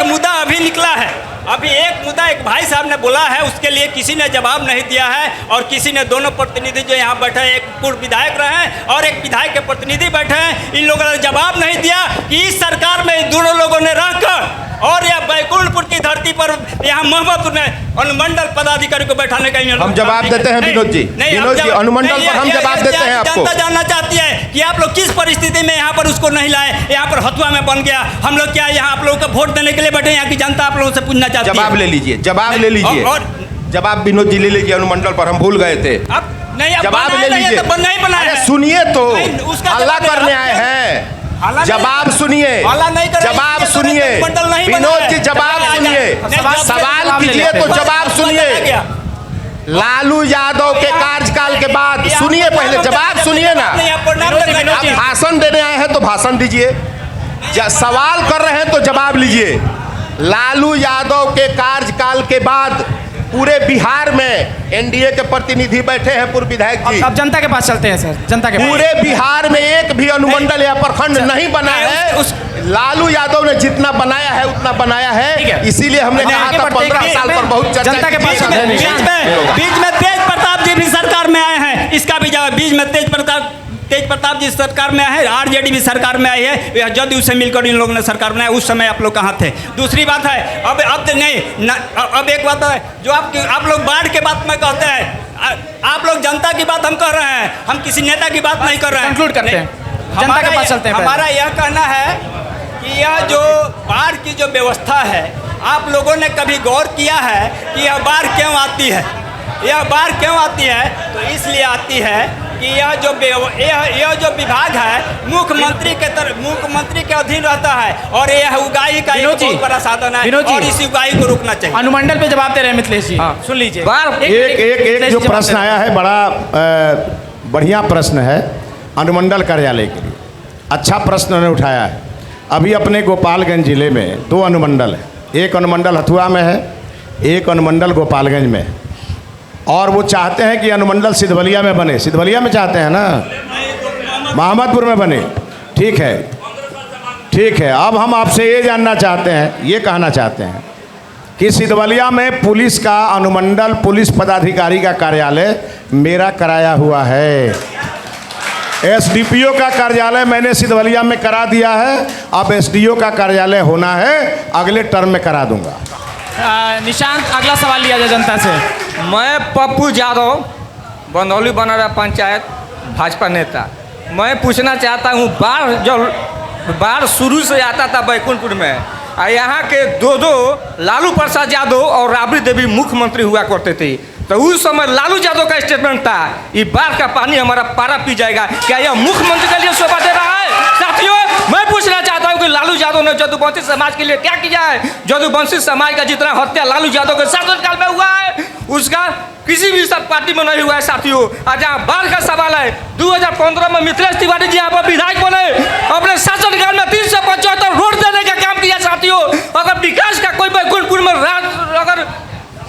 मुद्दा अभी निकला है। अभी एक मुद्दा एक भाई साहब ने बोला है, उसके लिए किसी ने जवाब नहीं दिया है। और किसी ने, दोनों प्रतिनिधि जो यहाँ बैठे हैं, एक पूर्व विधायक रहे हैं और एक विधायक के प्रतिनिधि बैठे हैं, इन लोगों ने जवाब नहीं दिया कि इस सरकार में दोनों लोगों ने रहकर और यह बैकुंठपुर की धरती पर यहाँ मोहम्मदपुर में अनुमंडल पदाधिकारी को बैठाने का हम जवाब देते हैं। विनोद जी, अनुमंडल पर हम जवाब देते हैं आपको। जनता जानना चाहती है कि आप लोग किस परिस्थिति में यहाँ पर उसको नहीं लाए। यहाँ पर हथुआ में बन गया। हम लोग क्या यहाँ आप लोगों को वोट देने के लिए बैठे? यहाँ की जनता आप लोगों से पूछना चाहती है। जवाब ले लीजिए, जवाब ले लीजिए। और जवाब विनोद जी ले लीजिए। अनुमंडल पर हम भूल गए थे। अब नहीं, जवाब ले लीजिए। नहीं बनाया। सुनिए तो, हल्ला करने आए हैं। जवाब सुनिए, जवाब सुनिए विनोद जी, जवाब सुनिए। सवाल कीजिए तो जवाब सुनिए। लालू यादव के कार्यकाल के बाद, सुनिए पहले, जवाब सुनिए ना। आप भाषण देने आए हैं तो भाषण दीजिए, सवाल कर रहे हैं तो जवाब लीजिए। लालू यादव के कार्यकाल के बाद पूरे बिहार में एनडीए के प्रतिनिधि बैठे हैं, पूर्व विधायक जी। अब जनता के पास चलते हैं सर, जनता के पूरे बिहार में एक भी अनुमंडल या प्रखंड नहीं बना है। लालू यादव ने जितना बनाया है उतना बनाया है। इसीलिए हमने कहा था 15 साल पर बहुत चर्चा। जनता के पास बीच में तेज प्रताप जी भी सरकार में आए हैं, इसका भी जवाब। बीच में तेज प्रताप जी सरकार में आए हैं, आरजेडी भी सरकार में आई है, जदयू से मिलकर इन लोगों ने सरकार बनाया। उस समय आप लोग कहाँ थे? दूसरी बात है, अब नहीं, अब एक बात है जो आप लोग बाढ़ के बात में कहते हैं। आप लोग जनता की बात हम कर रहे हैं, हम किसी नेता की बात नहीं कर रहे हैं। कंक्लूड करते हैं। जनता के पास चलते हैं। हमारा यह कहना है कि यह जो बाढ़ की जो व्यवस्था है, आप लोगों ने कभी गौर किया है कि यह बाढ़ क्यों आती है? यह बाढ़ क्यों आती है? तो इसलिए आती है कि यह जो विभाग है मुख्यमंत्री के अधीन रहता है और यह उगाही का एक बहुत बड़ा साधन है और इस उगाही को रोकना चाहिए। अनुमंडल पे जवाब दे रहे हैं मिथिलेश जी। सुन लीजिए। एक जो प्रश्न आया है, बड़ा बढ़िया प्रश्न है अनुमंडल कार्यालय के लिए। अच्छा प्रश्न उन्होंने उठाया है। अभी अपने गोपालगंज जिले में 2 अनुमंडल है। एक अनुमंडल हथुआ में है, एक अनुमंडल गोपालगंज में है। और वो चाहते हैं कि अनुमंडल सिद्धवलिया में बने। सिद्धवलिया में चाहते हैं ना, मोहम्मदपुर में बने। ठीक है, ठीक है। अब हम आपसे ये जानना चाहते हैं, ये कहना चाहते हैं कि सिद्धवलिया में पुलिस का अनुमंडल पुलिस पदाधिकारी का कार्यालय मेरा कराया हुआ है। एसडीपीओ का कार्यालय मैंने सिद्धवलिया में करा दिया है। अब एसडीओ का कार्यालय होना है, अगले टर्म में करा दूंगा। निशांत, अगला सवाल लिया जाए जनता से। मैं पप्पू यादव, बनौली बनारा पंचायत, भाजपा नेता। मैं पूछना चाहता हूँ, बाढ़ शुरू से आता था बैकुंठपुर में, और यहाँ के 2 लालू प्रसाद यादव और राबड़ी देवी मुख्यमंत्री हुआ करते थे। तो उस समय लालू यादव का स्टेटमेंट था, ये बाढ़ का पानी हमारा पारा पी जाएगा। क्या यह मुख्यमंत्री के लिए शोभा दे रहा है? साथियों, मैं पूछना चाहता हूँ कि लालू यादव ने जदुवंशी समाज के लिए क्या किया है? जदुवंशी समाज का जितना हत्या लालू यादव के शासनकाल में हुआ है, उसका किसी भी सब पार्टी में नहीं हुआ है। साथियों, आज यहाँ बाढ़ का सवाल है। 2015 में मिथिलेश तिवारी जी यहाँ पर विधायक बने, अपने शासनकाल में 375 रोड देने का काम किया। साथियों, अगर विकास का कोई बैकुंठपुर में अगर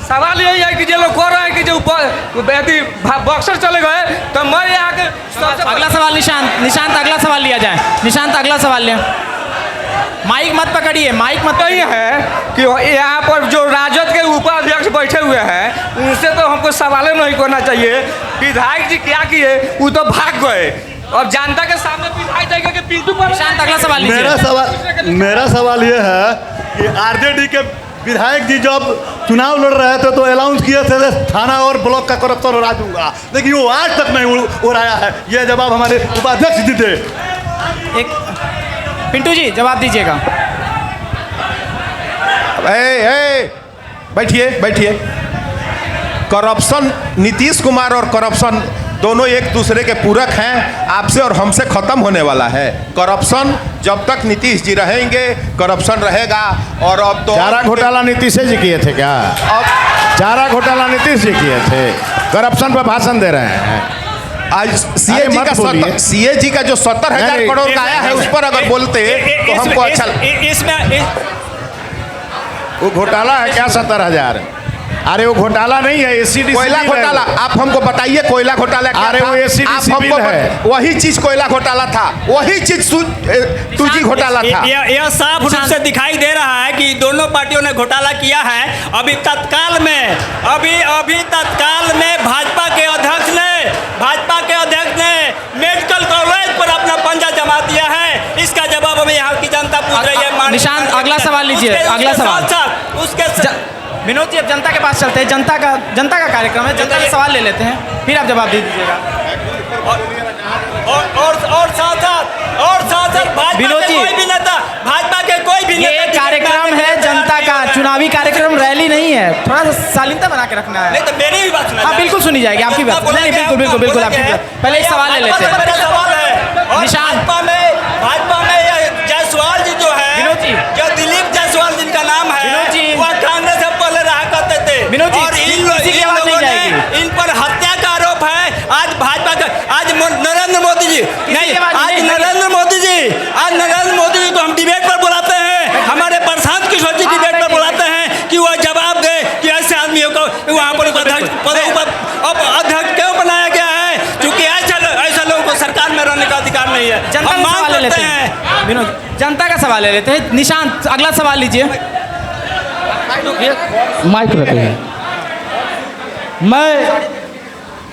सवाल यही है कि जो लोग कह रहे हैं कि जो बक्सर चले गए, तो मैं यहाँ के अगला सवाल निशांत अगला सवाल लिया जाए। निशांत, अगला सवाल लिया। माइक मत पकड़िए, माइक मत। ये है कि यहाँ पर जो राजद के उपाध्यक्ष बैठे हुए हैं, उनसे तो हमको सवाल नहीं करना चाहिए। विधायक जी क्या किए, वो तो भाग गए और जनता के सामने विधायक देंगे कि पिंटू पर। निशांत, अगला सवाल लीजिए। मेरा सवाल ये है कि आरजेडी के विधायक जी जब चुनाव लड़ रहे थे तो अनाउंस किए थे थाना और ब्लॉक का करप्शन उड़ा दूंगा, लेकिन वो आज तक नहीं उड़ाया है। ये जवाब हमारे उपाध्यक्ष जी दे। एक पिंटू जी जवाब दीजिएगा। बैठिए। करप्शन, नीतीश कुमार और करप्शन दोनों एक दूसरे के पूरक हैं। आपसे और हमसे ख़त्म होने वाला है करप्शन। जब तक नीतीश जी रहेंगे करप्शन रहेगा। और अब तो चारा घोटाला नीतीश जी किए थे क्या? अब चारा घोटाला नीतीश जी किए थे, करप्शन पर भाषण दे रहे हैं। आज सीए जी का जो 70,000 करोड़ का आया है, उस पर अगर बोलते तो हमको अच्छा। इसमें वो घोटाला है क्या 70,000? अरे वो घोटाला नहीं है, एसीडी कोयला घोटाला। आप हमको बताइए कोयला घोटाला क्या? अरे वो एसीडी बिल है। वही चीज कोयला घोटाला था, वही चीज तुझी घोटाला था। यह साफ रूप से दिखाई दे रहा है कि दोनों पार्टियों ने घोटाला किया है। अभी तत्काल में भाजपा के अध्यक्ष ने मेडिकल कॉलेज पर अपना पंजा जमा दिया है। इसका जवाब हमें यहाँ की जनता पूछ रही है। निशांत, अगला सवाल लीजिए। अगला सवाल उसके विनोद जी, अब जनता के पास चलते हैं। जनता का कार्यक्रम है, जनता के सवाल ले लेते हैं, फिर आप जवाब दे दीजिएगा। और साथ विनोद जी, भाजपा के कोई भी ये कार्यक्रम है जनता का, चुनावी कार्यक्रम, रैली नहीं है। थोड़ा सा शालीनता बना के रखना है। नहीं तो मेरी भी बात सुना। हाँ, बिल्कुल सुनी जाएगी आपकी बात। नहीं, बिल्कुल आपकी बात। पहले एक सवाल ले लेते हैं। सवाल है निशांत, भाजपा में जायसवाल जी जो है, विनोद जी, जो दिलीप जायसवाल जिनका नाम है, विनोद जी, वह कांग्रेस से पहले रहा करते थे। विनोद जी, और किसी की आवाज नहीं जाएगी। इन पर हत्या का आरोप है। आज भाजपा का, आज नरेंद्र मोदी जी को हम डिबेट पर बुलाते हैं, हमारे प्रशांत किशोर जी डिबेट पर बुलाते हैं कि वह जवाब दे कि ऐसे आदमियों को वहाँ पर अध्यक्ष क्यों बनाया गया है, क्योंकि ऐसे लोगों को सरकार में रहने का अधिकार नहीं है। जनता का सवाल ले लेते हैं। विनोद, जनता का सवाल ले लेते हैं। निशांत, अगला सवाल लीजिए। माइक रखे हैं। मैं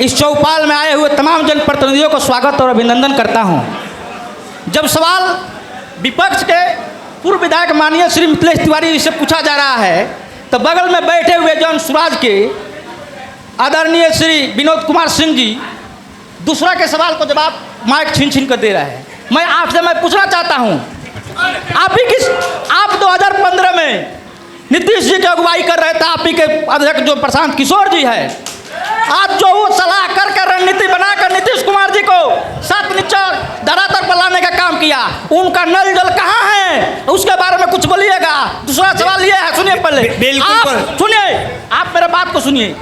इस चौपाल में आए हुए तमाम जनप्रतिनिधियों को स्वागत और अभिनंदन करता हूं। जब सवाल विपक्ष के पूर्व विधायक माननीय श्री मिथिलेश तिवारी जी से पूछा जा रहा है, तो बगल में बैठे हुए जन स्वराज के आदरणीय श्री विनोद कुमार सिंह जी दूसरा के सवाल को जवाब माइक छीन कर दे रहे हैं। मैं आपसे पूछना चाहता हूँ, आप 2015 में नीतीश जी की अगुवाई कर रहे थे, आप ही के अध्यक्ष जो प्रशांत किशोर जी है, आज जो वो सलाह करके रणनीति बनाकर नीतीश कुमार जी को सात नीचे धरातल पर लाने का काम किया, उनका नल जल कहाँ है, उसके बारे में कुछ बोलिएगा। दूसरा सवाल ये है, सुनिए पहले, आप सुनिए, आप मेरे बात को सुनिए।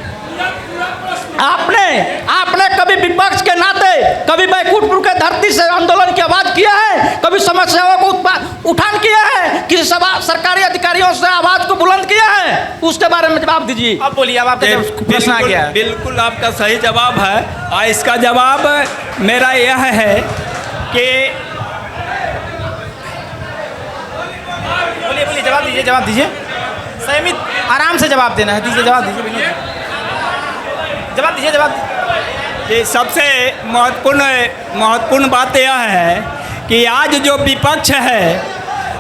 आपने कभी विपक्ष के नाते कभी बैकुंठपुर के धरती से आंदोलन की आवाज किया है, कभी समस्याओं को उठान किया है, किसी सरकारी अधिकारियों से आवाज को बुलंद किया है, उसके बारे में जवाब दीजिए। अब बोलिए, अब आपका प्रश्न आ गया है। बिल्कुल आपका सही जवाब है, और इसका जवाब मेरा यह है कि बोलिए, जवाब दीजिए। संयमित आराम से जवाब देना है, दीजिए जवाब दीजिए, जवाब दीजिए। ये सबसे महत्वपूर्ण बात यह है कि आज जो विपक्ष है,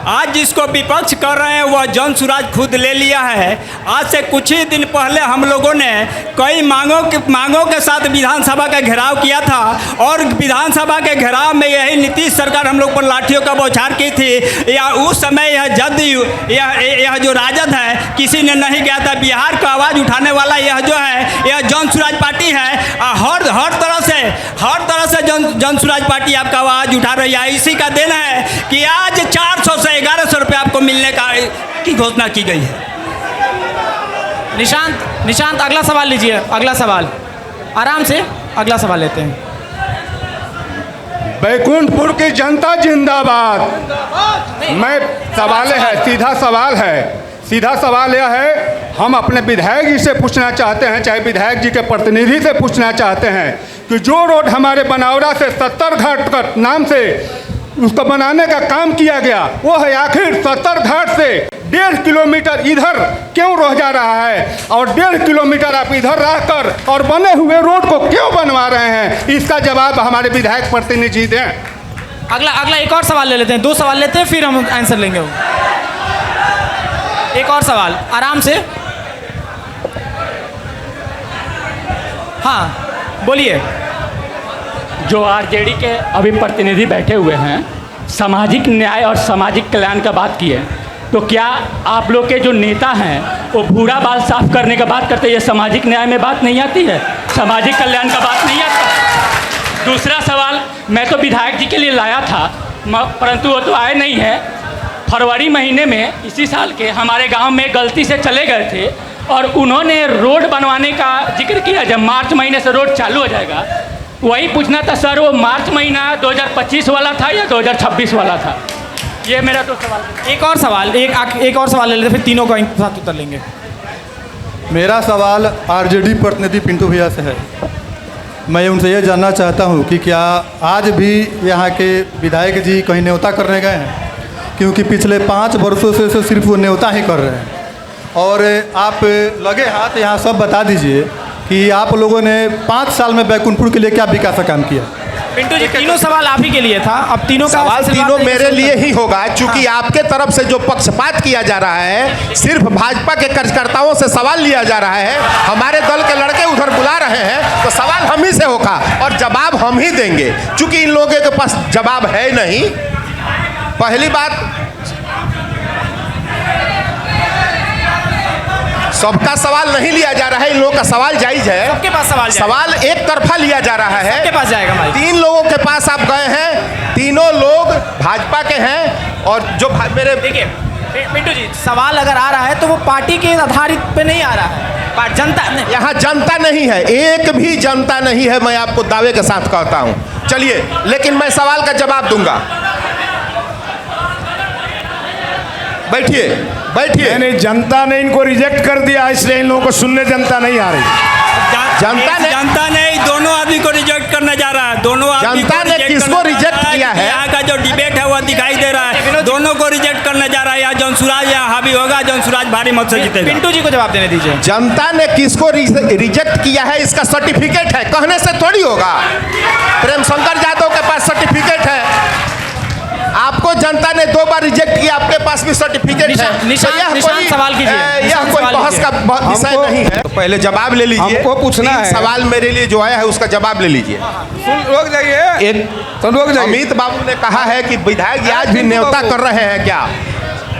आज जिसको विपक्ष कर रहे हैं वह जन सुराज खुद ले लिया है। आज से कुछ ही दिन पहले हम लोगों ने कई मांगों के साथ विधानसभा का घेराव किया था, और विधानसभा के घेराव में यही नीतीश सरकार हम लोग पर लाठियों का बौछार की थी। या उस समय यह जदयू, यह जो राजद है, किसी ने नहीं गया था। बिहार का आवाज़ उठाने वाला यह जो है, यह जन सुराज पार्टी है। हर तरह से जन सुराज पार्टी आपका आवाज़ उठा रही है। इसी का दिन है कि आज 400 से 1100 रुपये आपको मिलने की घोषणा की गई है। निशांत अगला सवाल लीजिए, अगला सवाल आराम से, अगला सवाल लेते हैं। बैकुंठपुर की जनता जिंदाबाद। मैं सवाल है, सीधा सवाल यह है, हम अपने विधायक जी से पूछना चाहते हैं, चाहे विधायक जी के प्रतिनिधि से पूछना चाहते हैं कि जो रोड हमारे बनौरा से 70 घाट का नाम से उसको बनाने का काम किया गया, वो है आखिर 70 घाट से 1.5 किलोमीटर इधर क्यों रह जा रहा है, और 1.5 किलोमीटर आप इधर रहकर और बने हुए रोड को क्यों बनवा रहे हैं? इसका जवाब हमारे विधायक प्रतिनिधि दें। अगला एक और सवाल ले लेते हैं, 2 सवाल लेते हैं, फिर हम आंसर लेंगे। एक और सवाल आराम से, हाँ बोलिए। जो आरजेडी के अभी प्रतिनिधि बैठे हुए हैं, सामाजिक न्याय और सामाजिक कल्याण का बात की है, तो क्या आप लोग के जो नेता हैं वो भूरा बाल साफ करने का बात करते हैं? ये सामाजिक न्याय में बात नहीं आती है, सामाजिक कल्याण का बात नहीं आता। दूसरा सवाल, मैं तो विधायक जी के लिए लाया था, परंतु वो तो आए नहीं है। फरवरी महीने में इसी साल के हमारे गांव में गलती से चले गए थे और उन्होंने रोड बनवाने का जिक्र किया, जब मार्च महीने से रोड चालू हो जाएगा। वही पूछना था सर, वो मार्च महीना 2025 वाला था या 2026 वाला था? ये मेरा तो सवाल। एक और सवाल ले लेते, फिर तीनों का एक साथ उत्तर लेंगे। मेरा सवाल आरजेडी प्रतिनिधि पिंटू भैया से है। मैं उनसे ये जानना चाहता हूँ कि क्या आज भी यहाँ के विधायक जी कहीं न्योता करने गए हैं? क्योंकि पिछले 5 वर्षों से सिर्फ वो न्योता ही कर रहे हैं। और आप लगे हाथ यहाँ सब बता दीजिए कि आप लोगों ने 5 साल में बैकुंठपुर के लिए क्या विकास का काम किया। पिंटू जी, तीनों सवाल आप ही के लिए था, अब तीनों का सवाल तीनों मेरे लिए ही होगा, क्योंकि आपके तरफ से जो पक्षपात किया जा रहा है, सिर्फ भाजपा के कार्यकर्ताओं से सवाल लिया जा रहा है, हमारे दल के लड़के उधर बुला रहे हैं, तो सवाल हम ही से होगा और जवाब हम ही देंगे, क्योंकि इन लोगों के पास जवाब है नहीं। पहली बात, सबका सवाल नहीं लिया जा रहा है, इन लोगों का सवाल जायज है। सबके पास सवाल एक तरफा लिया जा रहा है। सबके पास जाएगा भाई। 3 लोगों के पास आप गए हैं, तीनों लोग भाजपा के हैं, और जो मेरे देखिए पिंटू जी, सवाल अगर आ रहा है तो वो पार्टी के आधारित पे नहीं आ रहा है, जनता यहाँ जनता नहीं है, एक भी जनता नहीं है, मैं आपको दावे के साथ कहता हूँ। चलिए, लेकिन मैं सवाल का जवाब दूंगा। बैठिए। नहीं, जनता ने इनको रिजेक्ट कर दिया, इसलिए इन लोगों को सुनने जनता नहीं आ रही। जनता ने दोनों आदमी को रिजेक्ट करने जा रहा है। दोनों जनता ने किसको रिजेक्ट किया है? यहाँ का जो डिबेट है वह दिखाई दे रहा है, दोनों को रिजेक्ट करने जा रहा है। यहाँ जौनसुराज या हावी होगा, जौनसुराज भारी मत से जीतेगा। पिंटू जी को जवाब देने दीजिए। जनता ने किसको रिजेक्ट किया है, इसका सर्टिफिकेट है, कहने से थोड़ी होगा। प्रेम शंकर यादव के पास सर्टिफिकेट है, आपको जनता ने 2 बार रिजेक्ट किया, आपके पास भी सर्टिफिकेट है। निशांत सवाल कीजिए। यह कोई बहस का विषय नहीं है। तो पहले जवाब ले लीजिए, हमको पूछना है। सवाल मेरे लिए जो आया है उसका जवाब ले लीजिए। रोक जाइए, तो रोक जाइए। अमित बाबू ने कहा है कि विधायक आज भी न्योता कर रहे हैं क्या?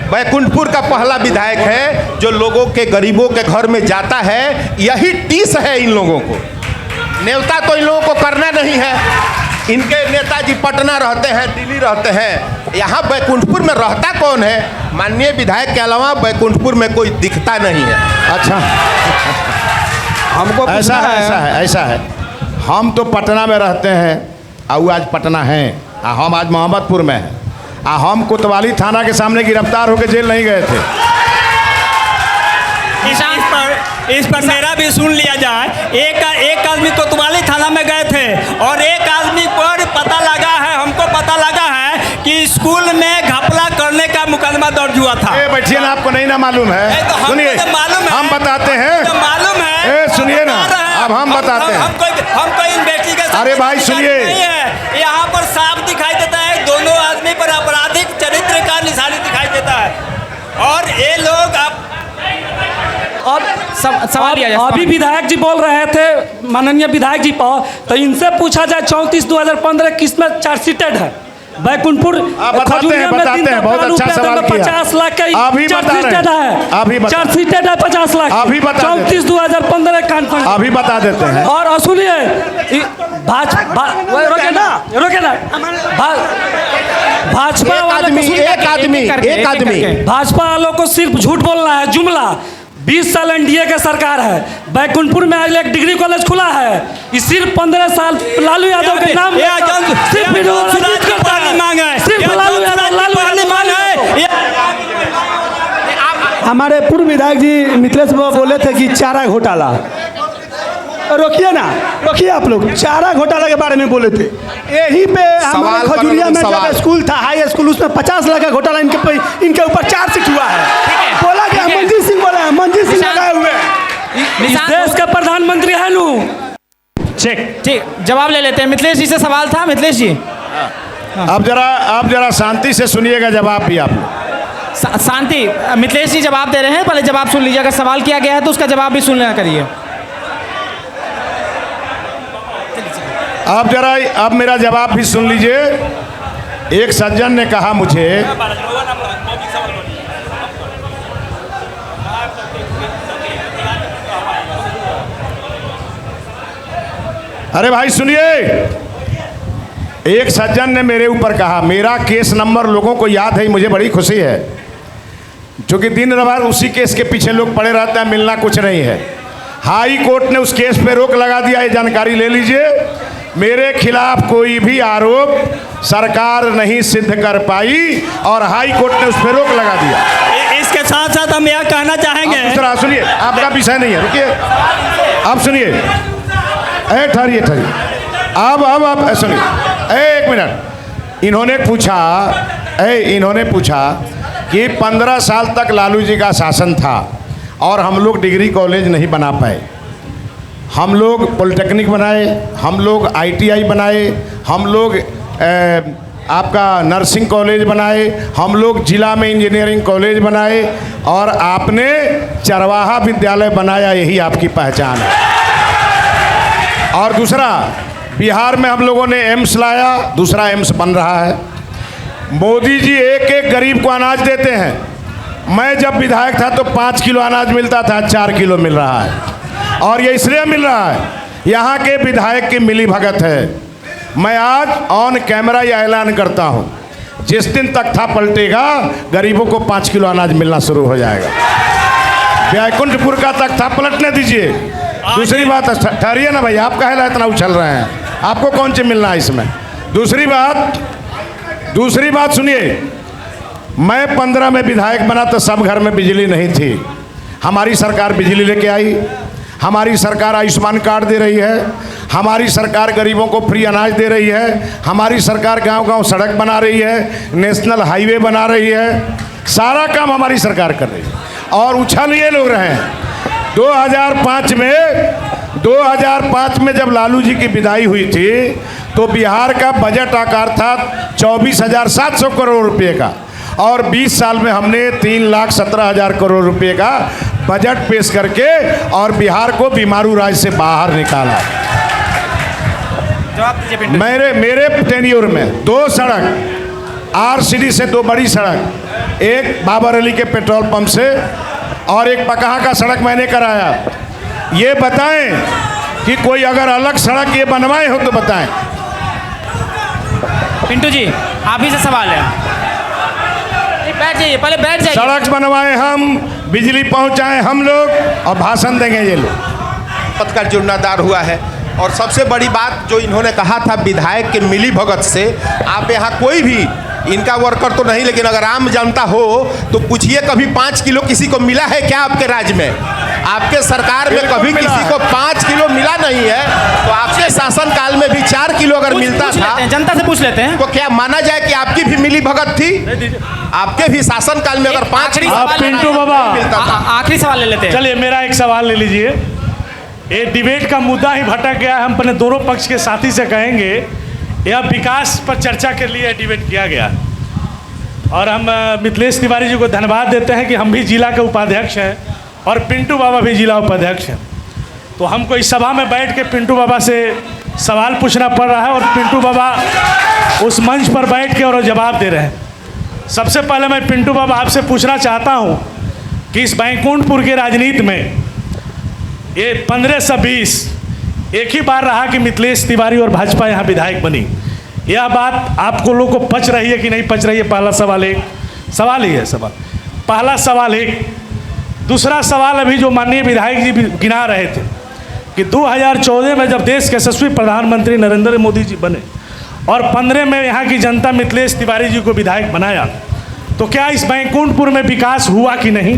बैकुंठपुर का पहला विधायक है जो लोगों के, गरीबों के घर में जाता है। यही टीस है इन लोगों को। न्योता तो इन लोगों को करना नहीं है। इनके नेताजी पटना रहते हैं, दिल्ली रहते हैं, यहाँ बैकुंठपुर में रहता कौन है? माननीय विधायक के अलावा बैकुंठपुर में कोई दिखता नहीं है। अच्छा, हमको ऐसा है, ऐसा है, ऐसा है। हम तो पटना में रहते हैं और आज पटना हैं, हम आज मोहम्मदपुर में हैं। हम कोतवाली थाना के सामने गिरफ्तार होकर जेल नहीं गए थे। इस पर मेरा भी सुन लिया जाए। एक आदमी कोतवाली थाना में गए थे और एक आदमी पर पता लगा है, हमको पता लगा है कि स्कूल में घपला करने का मुकदमा दर्ज हुआ था। बैठिए ना, आपको नहीं ना मालूम है? सुनिए, हम बताते हैं। मालूम है, सुनिए ना, अब हम बताते हैं। हमको इन्वेस्टिगेशन। अरे भाई सुनिए, यहाँ पर साफ दिखाई देता है, दोनों आदमी पर आपराधिक चरित्र का निशानी दिखाई देता है। और ये लोग अभी विधायक जी बोल रहे थे, माननीय विधायक जी पर, तो इनसे पूछा जाए 34/2015 किस में चार्जशीटेड है? बैकुंठपुर खजूरिया में बताते हैं, बहुत अच्छा सवाल किया। 50 लाख का चार्जशीटेड है, चार्जशीटेड है 50 लाख। अभी बता 34/2015 कॉन्फ्रेंस अभी बता देते हैं। और सुनिए, रोके ना, भाजपा भाजपा वालों को सिर्फ झूठ बोलना है, जुमला। 20 साल एनडीए के सरकार है, बैकुंठपुर में आज एक डिग्री कॉलेज खुला है, इस सिर्फ 15 साल लालू यादव के नाम हमारे पूर्व विधायक जी मिथिलेश बाबू बोले थे कि चारा घोटाला, रोकिए ना, रोकिए आप लोग, चारा घोटाला के बारे में बोले थे। यहीं पे हमारे खजूरिया में जब स्कूल था, हाई स्कूल, उसमें 50 लाख का घोटाला इनके ऊपर चार्जशीट हुआ है। बोला गया, मंजीत सिंह बोला है, मंजीत सिंह लगाए हुए हैं। इस देश का प्रधानमंत्री है नू। ठीक, जवाब ले लेते हैं। मिथिलेश जी से सवाल था, मिथिलेश जी। अब जरा शांति से सुनिएगा जवाब भी आप। शांति, मिथिलेश जी जवाब दे रहे हैं, पहले जवाब सुन लीजिए। अगर सवाल किया गया है तो उसका जवाब भी सुन लेना करिए। अब मेरा जवाब भी सुन लीजिए। एक सज्जन ने कहा मुझे, अरे भाई सुनिए, एक सज्जन ने मेरे ऊपर कहा, मेरा केस नंबर लोगों को याद है, मुझे बड़ी खुशी है, क्योंकि दिन रात उसी केस के पीछे लोग पड़े रहते हैं, मिलना कुछ नहीं है। हाई कोर्ट ने उस केस पे रोक लगा दिया, ये जानकारी ले लीजिए। मेरे खिलाफ कोई भी आरोप सरकार नहीं सिद्ध कर पाई और हाई कोर्ट ने उस पर रोक लगा दिया। इसके साथ साथ हम यह कहना चाहेंगे, दूसरा सुनिए, आपका विषय नहीं है, रुकिए, आप सुनिए, ठहरिए। अब सुनिए, एक मिनट। इन्होंने पूछा कि 15 साल तक लालू जी का शासन था और हम लोग डिग्री कॉलेज नहीं बना पाए। हम लोग पॉलिटेक्निक बनाए, हम लोग ITI बनाए, हम लोग आपका नर्सिंग कॉलेज बनाए, हम लोग जिला में इंजीनियरिंग कॉलेज बनाए और आपने चरवाहा विद्यालय बनाया, यही आपकी पहचान है। और दूसरा, बिहार में हम लोगों ने एम्स लाया, दूसरा एम्स बन रहा है। मोदी जी एक एक गरीब को अनाज देते हैं। मैं जब विधायक था तो 5 किलो अनाज मिलता था, 4 किलो मिल रहा है। और ये इसलिए मिल रहा है, यहाँ के विधायक की मिली भगत है। मैं आज ऑन कैमरा यह ऐलान करता हूँ, जिस दिन तख्ता पलटेगा गरीबों को 5 किलो अनाज मिलना शुरू हो जाएगा। बैकुंठपुर का तख्ता पलटने दीजिए। दूसरी बात, ठहरिए ना भाई, आप काहे इतना उछल रहे हैं, आपको कौन सी मिलना है इसमें? दूसरी बात सुनिए, मैं 15 में विधायक बना तो सब घर में बिजली नहीं थी। हमारी सरकार बिजली लेके आई, हमारी सरकार आयुष्मान कार्ड दे रही है, हमारी सरकार गरीबों को फ्री अनाज दे रही है, हमारी सरकार गांव-गांव सड़क बना रही है, नेशनल हाईवे बना रही है, सारा काम हमारी सरकार कर रही है। और उछल ये लोग रहे हैं। 2005 में जब लालू जी की विदाई हुई थी तो बिहार का बजट आकार था 24,700 करोड़ रुपए का और 20 साल में हमने 3,17,000 करोड़ रुपए का बजट पेश करके और बिहार को बीमारू राज्य से बाहर निकाला। जवाब दीजिए पिंटू। मेरे टेन्योर में 2 सड़क आरसीडी से 2 बड़ी सड़क, एक बाबर अली के पेट्रोल पंप से और एक पकहा का सड़क मैंने कराया। ये बताएं कि कोई अगर अलग सड़क ये बनवाए हो तो बताएं। पिंटू जी आप ही से सवाल है। बैठ जाइए, पहले बैठ जाइए। सड़क बनवाए हम, बिजली पहुंचाए हम लोग और भाषण देंगे ये लोग। पद का जुर्मादार हुआ है। और सबसे बड़ी बात जो इन्होंने कहा था विधायक के मिली भगत से, आप यहाँ कोई भी इनका वर्कर तो नहीं, लेकिन अगर आम जनता हो तो पूछिए कभी 5 किलो किसी को मिला है क्या आपके राज्य में? आपके सरकार में कभी किसी को 5 किलो मिला नहीं है। तो आपके शासनकाल में भी 4 किलो अगर मिलता था, जनता से पूछ लेते हैं, तो क्या माना जाए कि आपकी भी मिली भगत थी? आपके भी शासनकाल में अगर 5 पिंटू बाबा आखिरी सवाल ले लेते हैं। चलिए मेरा एक सवाल ले लीजिए। ये डिबेट का मुद्दा ही भटक गया। हम अपने दोनों पक्ष के साथी से कहेंगे यह विकास पर चर्चा के लिए डिबेट किया गया और हम मिथिलेश तिवारी जी को धन्यवाद देते हैं कि हम भी जिला के उपाध्यक्ष हैं और पिंटू बाबा भी जिला उपाध्यक्ष हैं। तो हमको इस सभा में बैठ के पिंटू बाबा से सवाल पूछना पड़ रहा है और पिंटू बाबा उस मंच पर बैठ के और जवाब दे रहे हैं। सबसे पहले मैं पिंटू बाबा आपसे पूछना चाहता हूँ कि इस बैकुंठपुर के राजनीति में ये 15 से 20 एक ही बार रहा कि मिथिलेश तिवारी और भाजपा यहाँ विधायक बनी। यह बात आपको लोग को पच रही है कि नहीं पच रही है? पहला सवाल एक सवाल ही है सवाल। पहला सवाल एक। दूसरा सवाल अभी जो माननीय विधायक जी गिना रहे थे कि 2014 में जब देश के यशस्वी प्रधानमंत्री नरेंद्र मोदी जी बने और 15 में यहाँ की जनता मिथिलेश तिवारी जी को विधायक बनाया, तो क्या इस बैकुंठपुर में विकास हुआ कि नहीं?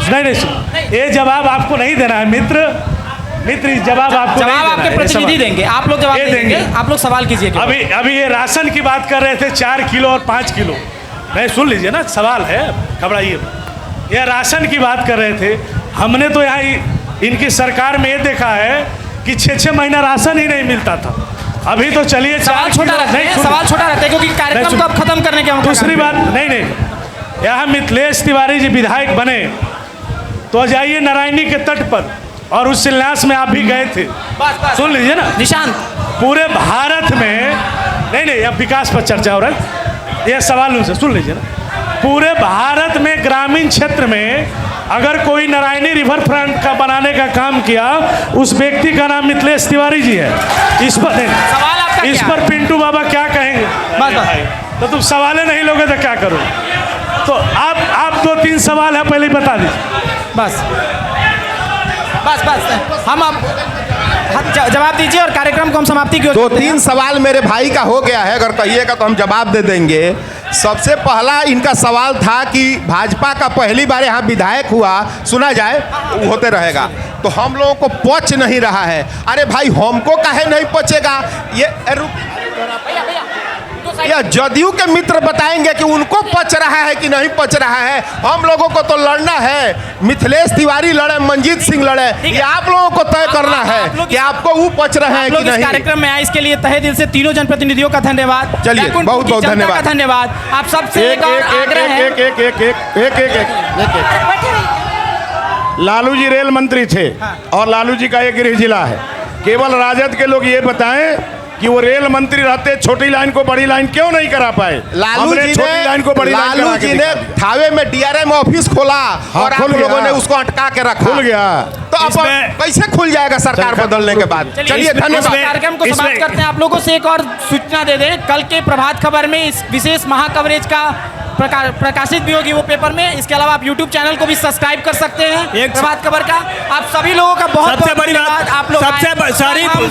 नहीं, ये जवाब आपको नहीं देना है मित्र। इस जवाब आपको जवाब आपके प्रतिनिधि देंगे, आप लोग जवाब देंगे। आप लोग सवाल कीजिए। अभी ये राशन की बात कर रहे थे 4 किलो और 5 किलो। नहीं, सुन लीजिए ना, सवाल है, घबराइए। यह राशन की बात कर रहे थे। हमने तो यहाँ इनकी सरकार में ये देखा है कि 6-6 महीना राशन ही नहीं मिलता था। अभी तो चलिए सवाल छोटा रहता है क्योंकि कार्यक्रम को अब खत्म करने के। दूसरी बात नहीं, यहाँ मिथिलेश तिवारी जी विधायक बने तो जाइए नारायणी के तट पर और उस शिलान्यास में आप भी गए थे। सुन लीजिए ना निशांत, पूरे भारत में नहीं अब विकास पर चर्चा हो रहा है। यह सवाल उनसे सुन लीजिए ना, पूरे भारत में ग्रामीण क्षेत्र में अगर कोई नारायणी रिवर फ्रंट का बनाने का काम किया, उस व्यक्ति का नाम मिथिलेश तिवारी जी है। इस पर पिंटू बाबा क्या कहेंगे? तो तुम सवालें नहीं लोगे तो क्या करो? तो आप 2-3 सवाल है पहले बता दीजिए। बस हम अब जवाब दीजिए और कार्यक्रम को हम समाप्ति की ओर। 2-3 सवाल मेरे भाई का हो गया है, अगर कहिएगा तो हम जवाब दे देंगे। सबसे पहला इनका सवाल था कि भाजपा का पहली बार यहाँ विधायक हुआ, सुना जाए होते रहेगा, तो हम लोगों को पच नहीं रहा है। अरे भाई हमको काहे नहीं पचेगा? या जदयू के मित्र बताएंगे कि उनको पच रहा है कि नहीं पच रहा है। हम लोगों को तो लड़ना है। मिथिलेश तिवारी लड़े, मंजीत सिंह लड़े, ये आप लोगों को तय करना है कि आपको वो पच रहे हैं कि नहीं। कार्यक्रम में आए इसके लिए तहे दिल से तीनों जनप्रतिनिधियों का धन्यवाद। चलिए बहुत बहुत धन्यवाद। धन्यवाद आप सबसे। एक लालू जी रेल मंत्री थे और लालू जी का एक गृह जिला है। केवल राजद के लोग ये बताएं कि वो रेल मंत्री रहते छोटी लाइन को बड़ी लाइन क्यों नहीं करा पाए? लालू जी ने थावे में डीआरएम ऑफिस खोला और आप लोगों ने उसको अटका के रखा। खुल गया तो अब कैसे खुल जाएगा सरकार बदलने के बाद? चलिए धन्यवाद। कार्यक्रम को समाप्त करते हैं। आप लोगों से एक और सूचना दे दें, कल के प्रभात खबर में इस विशेष महाकवरेज का प्रकाशित भी होगी वो पेपर में। इसके अलावा आप YouTube चैनल को भी सब्सक्राइब कर सकते हैं प्रभात खबर का। आप सभी लोगों का बहुत धन्यवाद। आप लोग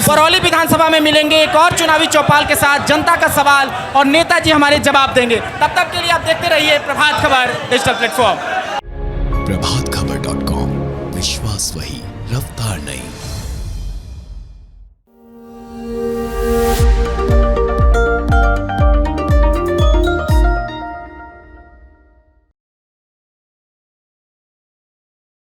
बरौली विधानसभा में मिलेंगे एक और चुनावी चौपाल के साथ, जनता का सवाल और नेताजी हमारे जवाब देंगे। तब तक के लिए आप देखते रहिए प्रभात खबर डिजिटल प्लेटफॉर्म। प्रभातखबर.com, विश्वास वही, रफ्तार नहीं।